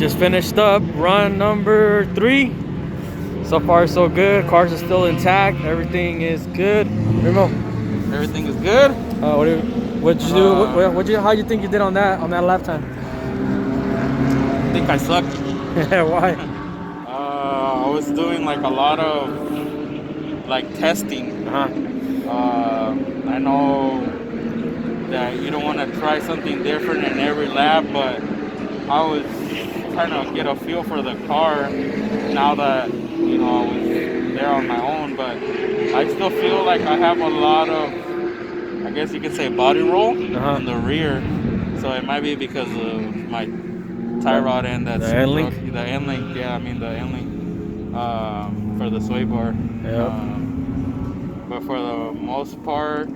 just finished up run number 3. So far so good. Cars are still intact. Everything is good. Remo, Everything is good. what'd you do? How you think you did on that lap time? I think I sucked. Why? I was doing like a lot of like testing. I know that you don't want to try something different in every lap, but I was trying to get a feel for the car now that, you know, I was there on my own. But I still feel like I have a lot of, I guess you could say, body roll in the rear. So it might be because of my tie rod and that the end link. The end link, yeah, I mean the end link for the sway bar. But for the most part,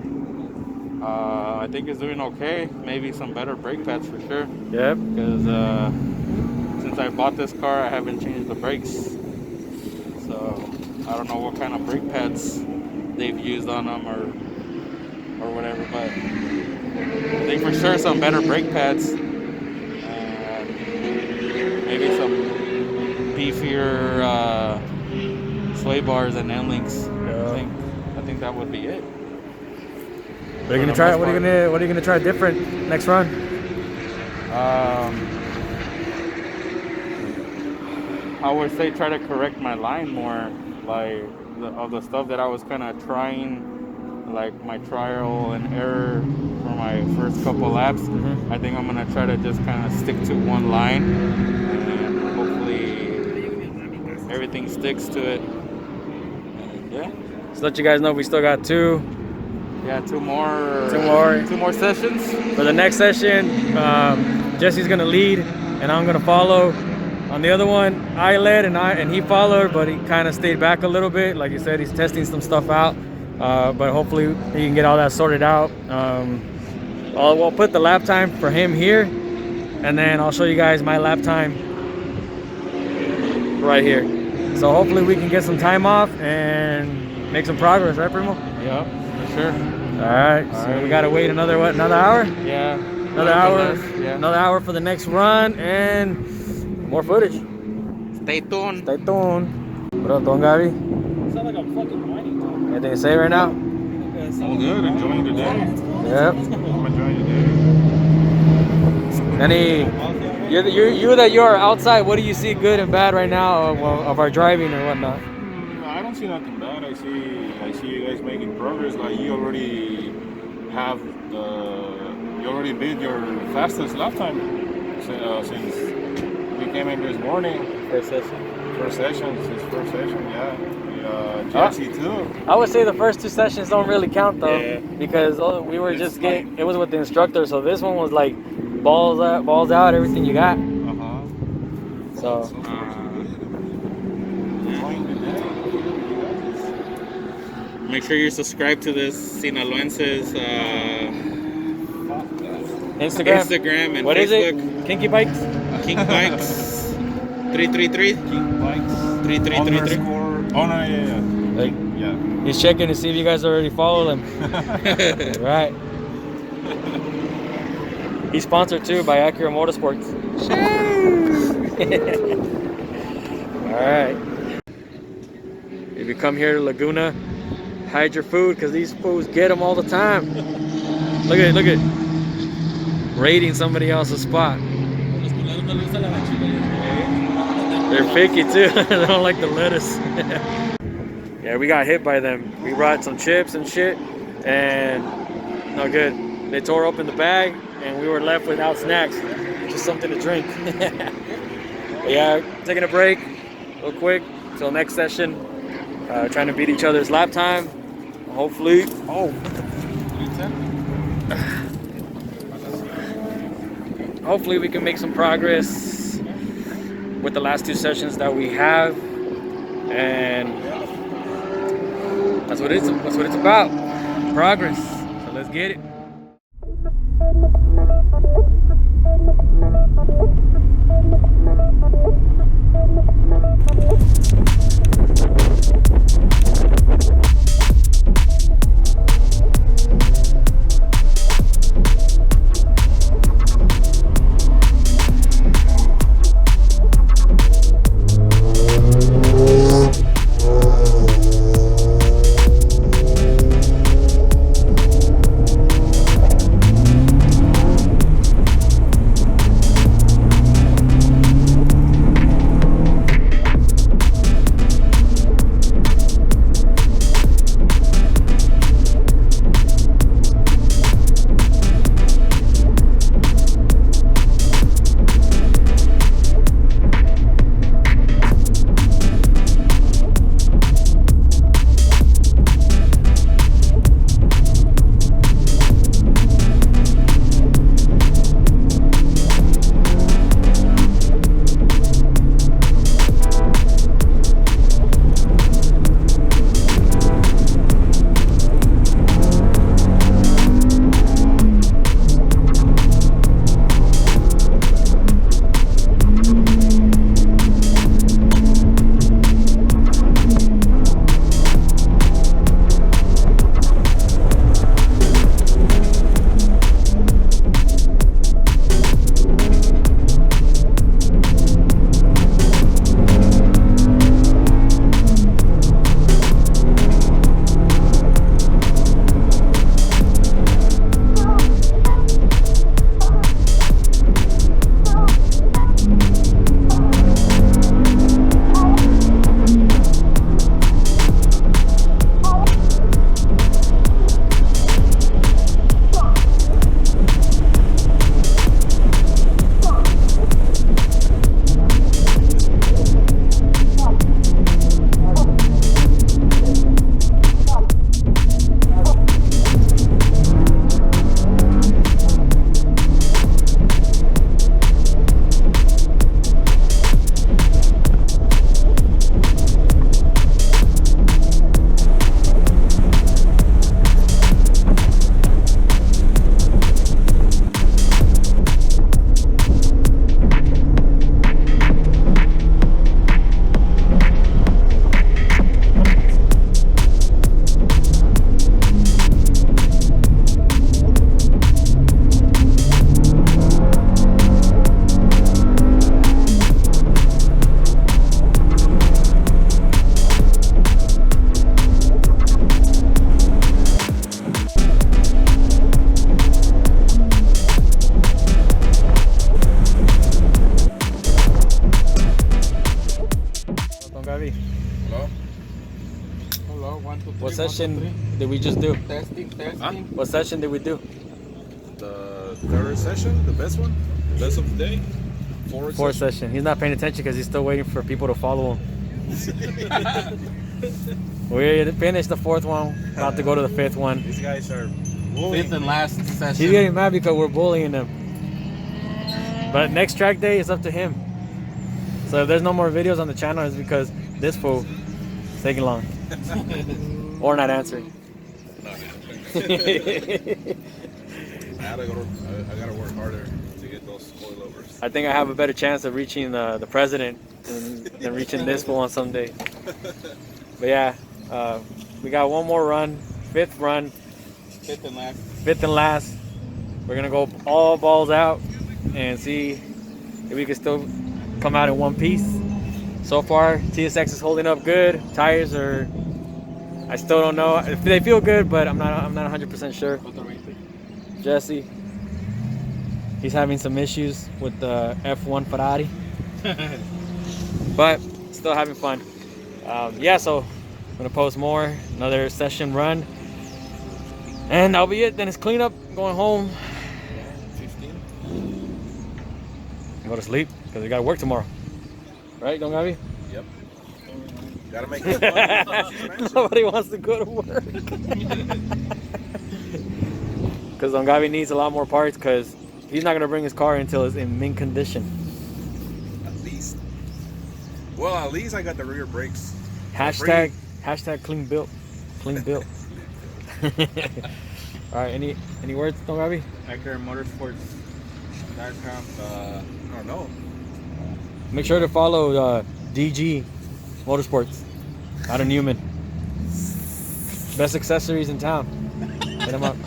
I think it's doing okay. Maybe some better brake pads for sure. Yep. Because since I bought this car, I haven't changed the brakes. So I don't know what kind of brake pads they've used on them or whatever. But I think for sure some better brake pads. Maybe some beefier sway bars and end links. I think that would be it. What are you gonna try? What are you gonna try different next run? I would say try to correct my line more, like of the stuff that I was kind of trying, like my trial and error for my first couple laps. I think I'm gonna try to just kind of stick to one line, and hopefully everything sticks to it. And yeah. Just let you guys know we still got two more sessions. For the next session, Jesse's gonna lead and I'm gonna follow. On the other one, I led and he followed, but he kind of stayed back a little bit. Like you said, he's testing some stuff out, but hopefully he can get all that sorted out. We'll put the lap time for him here, and then I'll show you guys my lap time right here. So hopefully we can get some time off and make some progress, right, Primo? Yeah, for sure. All right. So we gotta wait another hour? Yeah. Another hour. Yeah. Another hour for the next run and more footage. Stay tuned. Stay tuned. What up, Don Gabi? Sound like I'm fucking whining. Anything to say right now? All good. Enjoying the day. Yep. I'm enjoying the day. You that you're outside, what do you see good and bad right now of our driving or whatnot? I don't see nothing bad. I see you guys making progress. Like you already beat your fastest lap time since we came in this morning. First session, yeah. Jesse too. I would say the first 2 sessions don't really count though, because we were just getting. It was with the instructor, so this one was like balls out, everything you got. So. Make sure you're subscribed to this Sinaloense's Instagram and what Facebook. Is it? Kinky Bikes? King Bikes 333. King Bikes 3333. Oh no, yeah. Like, he's checking to see if you guys already follow him. Right. He's sponsored too by Motorsportz. All right. If you come here to Laguna, hide your food because these fools get them all the time. Look at it. Raiding somebody else's spot. They're picky too. They don't like the lettuce. Yeah, we got hit by them. We brought some chips and shit, and no good. They tore open the bag, and we were left without snacks. Just something to drink. Yeah, taking a break real quick till next session. Trying to beat each other's lap time. Hopefully. Hopefully we can make some progress with the last 2 sessions that we have, and that's what it's about. Progress. So let's get it. Don Gavi? Hello? Hello, 1, 2, 3. What 1, 2, session 3. did we just do? Testing. Huh? What session did we do? The third session, the best one, best of the day. Fourth session. He's not paying attention because he's still waiting for people to follow him. We finished the fourth one. About to go to the fifth one. These guys are Fifth and last session. He's getting mad because we're bullying him. But next track day is up to him. So if there's no more videos on the channel, it's because this fool is taking long. Or not answering. I gotta work harder to get those coilovers. I think I have a better chance of reaching the president than reaching this fool on some day. But yeah, we got one more run, fifth run. Fifth and last. Fifth and last. We're gonna go all balls out and see if we can still come out in one piece. So far, TSX is holding up good. Tires are, I still don't know. They feel good, but I'm not 100% sure. Jesse, he's having some issues with the F1 Ferrari, but still having fun. Yeah, so I'm gonna post more, another session run. And that'll be it. Then it's cleanup, going home. 15. Go to sleep because we got to work tomorrow. Right, Don Gavi? Yep. Gotta make it fun. Nobody wants to go to work. Because Don Gavi needs a lot more parts because he's not going to bring his car until it's in mint condition. At least. Well, at least I got the rear brakes. Hashtag clean built. Clean built. All right, any words, Don Gavi? Actor Motorsportz. I don't know. Make sure to follow DG Motorsportz out of Newman. Best accessories in town. Hit them up.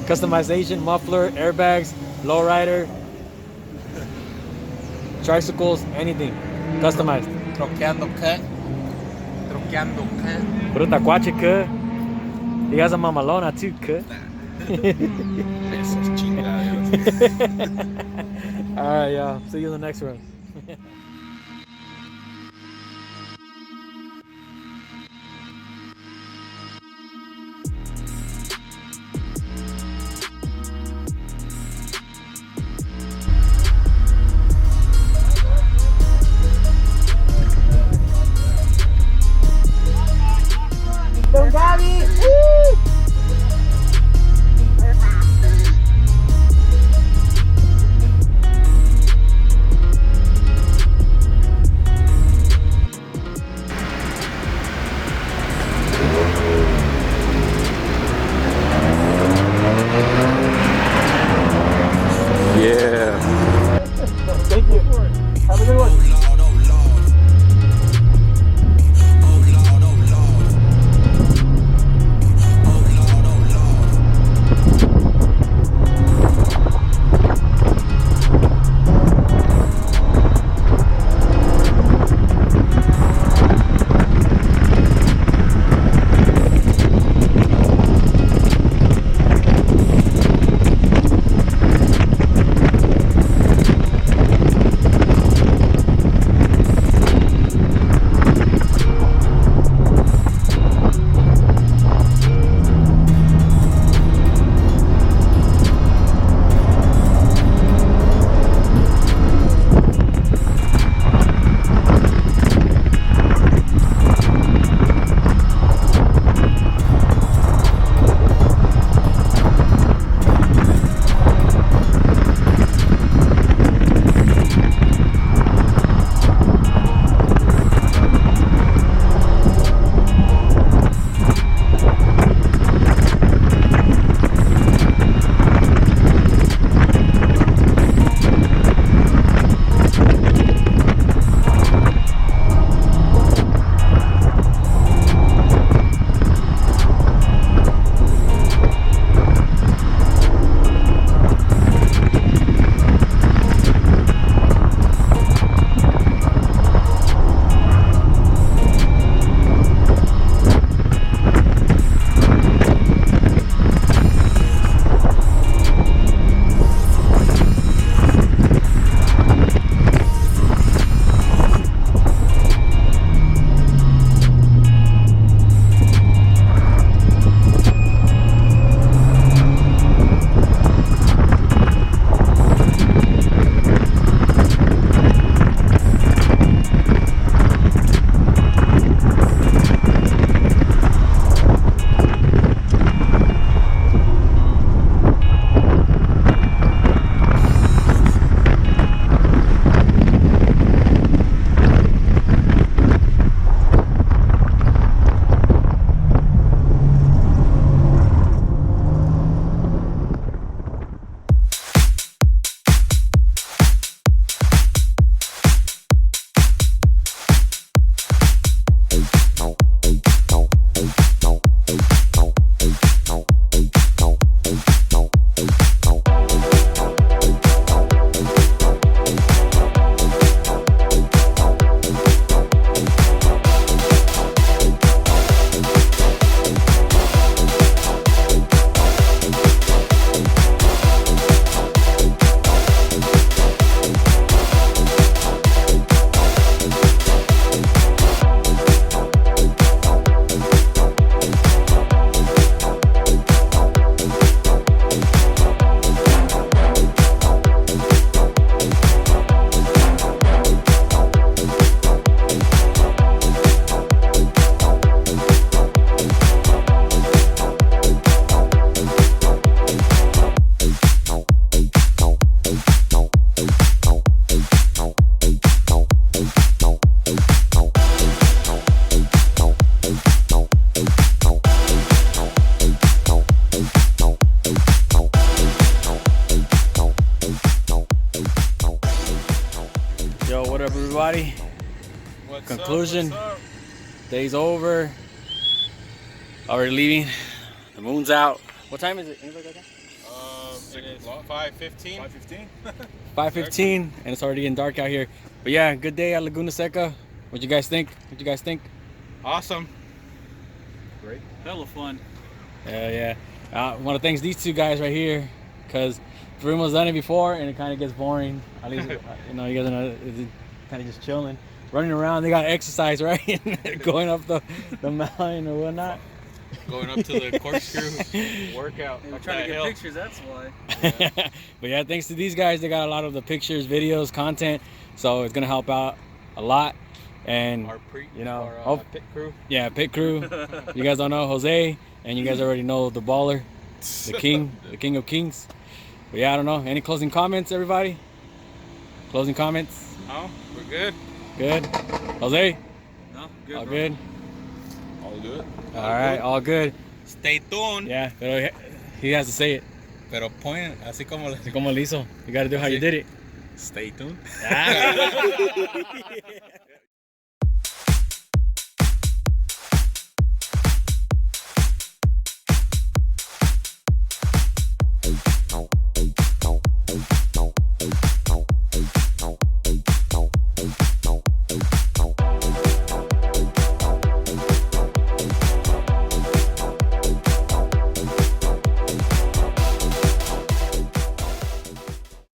Customization, muffler, airbags, lowrider, tricycles, anything. Customized. Troqueando cut. Bruta Quache cut. He has a mamalona too, cut. Esos chingados. Alright, y'all. See you in the next one. Don Gavi! Woo! conclusion. Day's over. Already leaving. The moon's out. What time is it? Anybody got that? It is 5:15. 5:15. 5:15, and it's already getting dark out here. But yeah, good day at Laguna Seca. What you guys think? Awesome. Great. Hella fun. Yeah. I want to thank these two guys right here, because Primo's done it before, and it kind of gets boring. At least, you know, you guys are kind of just chilling, running around. They got exercise, right? Going up the mountain or whatnot. Going up to the corkscrew workout. We're trying to get pictures, that's why. Yeah. But yeah, thanks to these guys, they got a lot of the pictures, videos, content, so it's gonna help out a lot. And Our pit crew. Yeah, pit crew. You guys don't know Jose, and you guys already know the baller, the king of kings. But yeah, I don't know. Any closing comments, everybody? Closing comments? No, we're good. Good. Jose? No, good. All bro. good. All good. All right, all good. Stay tuned. Yeah, pero he has to say it. Pero point, así como Como lo hizo. You got to do how you did it. Stay tuned. Ah.